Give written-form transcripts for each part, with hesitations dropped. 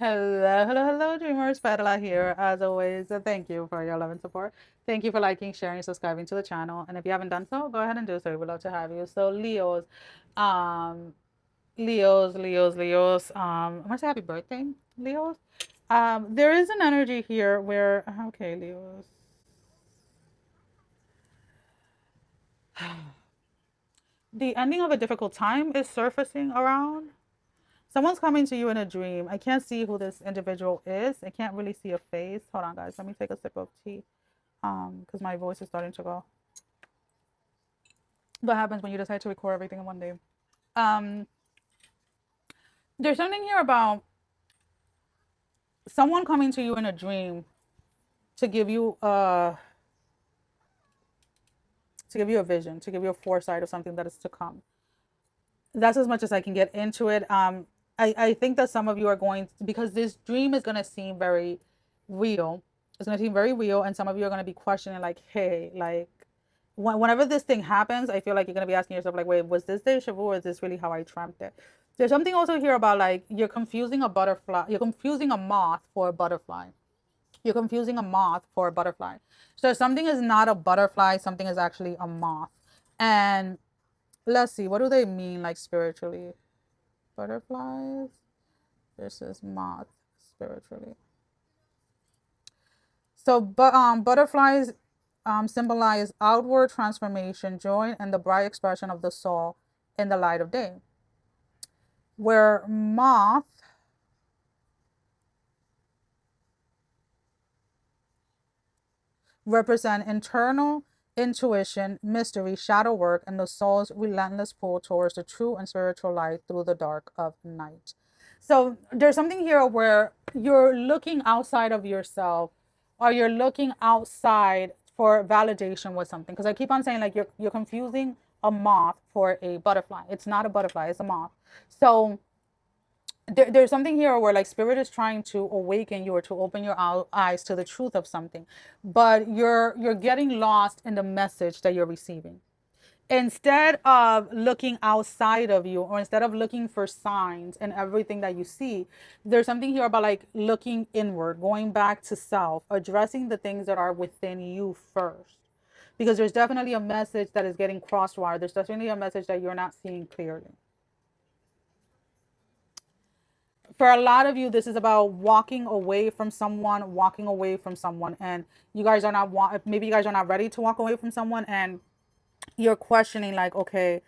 Hello, dreamers. Perla here. As always, thank you for your love and support. Thank you for liking, sharing, subscribing to the channel. And if you haven't done so, go ahead and do so. We would love to have you. So, um, Leos. I want to say happy birthday, Leos. There is an energy here where, okay, Leos. The ending of a difficult time is surfacing around. Someone's coming to you in a dream. I can't see who this individual is. I can't really see a face. Hold on, guys. Let me take a sip of tea. Because my voice is starting to go. What happens when you decide to record everything in one day? Um, there's something here about someone coming to you in a dream to give you a vision, to give you a foresight of something that is to come. That's as much as I can get into it. I think that some of you are going to, because this dream is going to seem very real. It's going to seem very real, and some of you are going to be questioning, like, hey, like, whenever this thing happens, I feel like you're going to be asking yourself, like, wait, was this deja vu, or is this really how I dreamt it? There's something also here about, like, you're confusing a butterfly, you're confusing a moth for a butterfly. You're confusing a moth for a butterfly. So something is not a butterfly, something is actually a moth. And let's see, what do they mean, like, spiritually? Butterflies versus moth spiritually. So, but butterflies symbolize outward transformation, joy, and the bright expression of the soul in the light of day. Where moth represent internal intuition, mystery, shadow work, and the soul's relentless pull towards the true and spiritual light through the dark of night. So there's something here where you're looking outside of yourself, or you're looking outside for validation with something. Because I keep on saying, like, you're confusing a moth for a butterfly. It's not a butterfly, it's a moth. So there's something here where, like, spirit is trying to awaken you or to open your eyes to the truth of something, but you're getting lost in the message that you're receiving. Instead of looking outside of you, or instead of looking for signs in everything that you see, there's something here about, like, looking inward, going back to self, addressing the things that are within you first, because there's definitely a message that is getting crosswired. There's definitely a message that you're not seeing clearly. For a lot of you, this is about walking away from someone, and you guys are not maybe you guys are not ready to walk away from someone, and you're questioning, like, okay,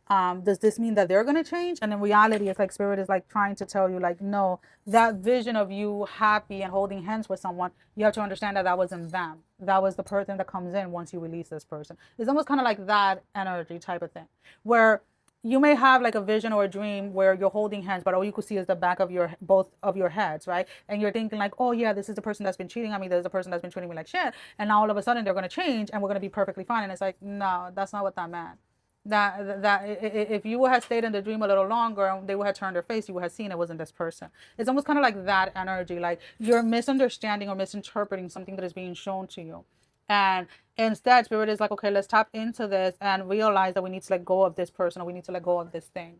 does this mean that they're going to change? And in reality, it's like spirit is, like, trying to tell you, like, no, that vision of you happy and holding hands with someone, you have to understand that that wasn't them. That was the person that comes in once you release this person. It's almost kind of like that energy type of thing, where you may have, like, a vision or a dream where you're holding hands, but all you could see is the back of your both of your heads, right? And you're thinking, like, oh yeah, this is the person that's been cheating on me, there's a person that's been treating me like shit, and now all of a sudden they're going to change and we're going to be perfectly fine. And it's like, no, that's not what that meant. That if you would have stayed in the dream a little longer and they would have turned their face, you would have seen it wasn't this person. It's almost kind of like that energy, like you're misunderstanding or misinterpreting something that is being shown to you. And instead, spirit is like, okay, let's tap into this and realize that we need to let go of this person, or we need to let go of this thing.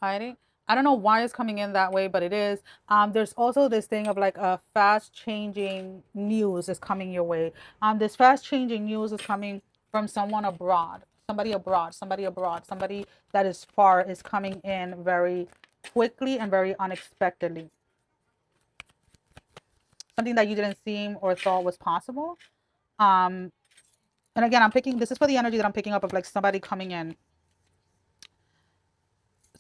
Alrighty. I don't know why it's coming in that way, but it is. There's also this thing of, like, a fast changing news is coming your way. This fast changing news is coming from someone abroad, somebody that is far is coming in very quickly and very unexpectedly. Something that you didn't seem or thought was possible. Um, and again, this is for the energy that I'm picking up of, like, somebody coming in,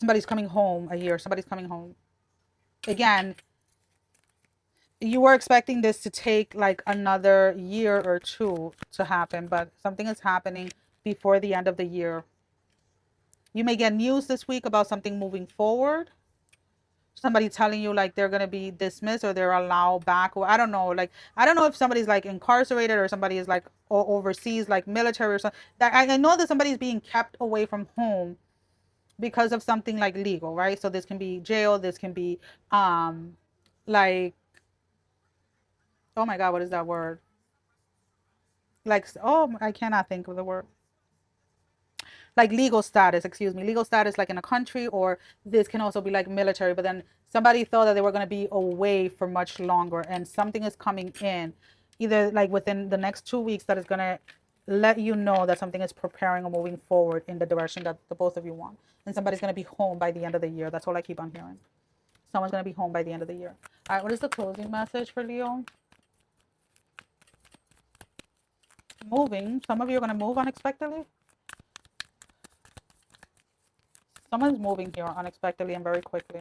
somebody's coming home a year, somebody's coming home. Again, you were expecting this to take, like, another year or two to happen, but something is happening before the end of the year. You may get news this week about something moving forward. Somebody telling you, like, they're gonna be dismissed or they're allowed back, or I don't know. Like, I don't know if somebody's, like, incarcerated, or somebody is, like, overseas, like military or something. That I know that somebody's being kept away from home because of something, like, legal, right? So this can be jail. This can be like, oh my God, what is that word? Like, oh, I cannot think of the word. like legal status, excuse me, legal status, like in a country, or this can also be like military. But then somebody thought that they were going to be away for much longer, and something is coming in, either like within the next 2 weeks, that is going to let you know that something is preparing or moving forward in the direction that the both of you want. And somebody's going to be home by the end of the year. That's all I keep on hearing. Someone's going to be home by the end of the year. All right, what is the closing message for Leo? Moving. Some of you are going to move unexpectedly. Someone's moving here unexpectedly and very quickly.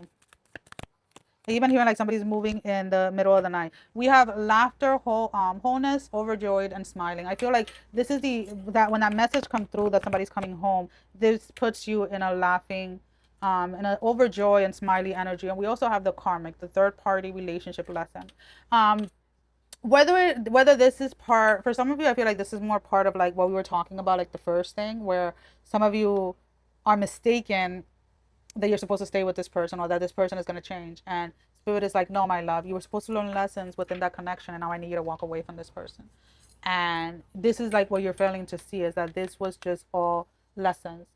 Even hearing like somebody's moving in the middle of the night. We have laughter, wholeness, overjoyed, and smiling. I feel like this is that when that message comes through that somebody's coming home, this puts you in a laughing, in an overjoy and smiley energy. And we also have the karmic, the third party relationship lesson. Whether this is part, for some of you, I feel like this is more part of like what we were talking about, like the first thing, where some of you are mistaken that you're supposed to stay with this person, or that this person is going to change, and spirit is like, no, my love, you were supposed to learn lessons within that connection, and now I need you to walk away from this person. And this is like what you're failing to see, is that this was just all lessons.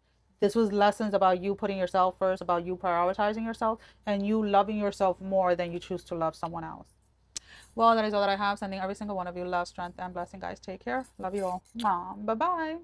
This was lessons about you putting yourself first, about you prioritizing yourself, and you loving yourself more than you choose to love someone else. Well, that is all that I have. Sending every single one of you love, strength, and blessing, guys. Take care. Love you all. Bye bye.